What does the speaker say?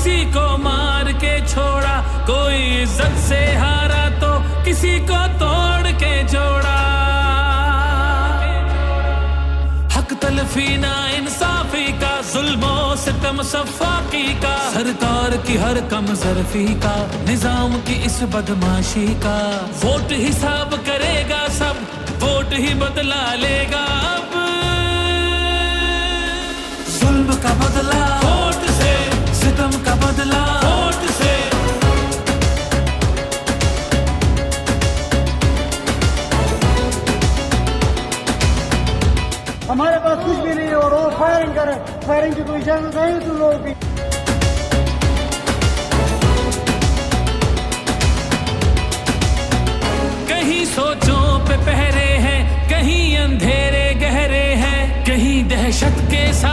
किसी को मार के छोड़ा, कोई इज्जत से हारा तो किसी को तोड़ के जोड़ा। हक तलफी ना इंसाफी का, जुल्मों सितम सफाकी का, सरकार की हर कम ज़रफ़ी का, निजाम की इस बदमाशी का। वोट हिसाब करेगा सब, वोट ही बदला लेगा अब। जुल्म का बदला वोट से, सितम का बदला वोट से। हमारे पास कुछ भी नहीं है और वो फायरिंग करे, फायरिंग की कोई इजाजत नहीं तुम लोगों की। कहीं सोचों पे पहरे हैं, कहीं अंधेरे गहरे हैं, कहीं दहशत के साथ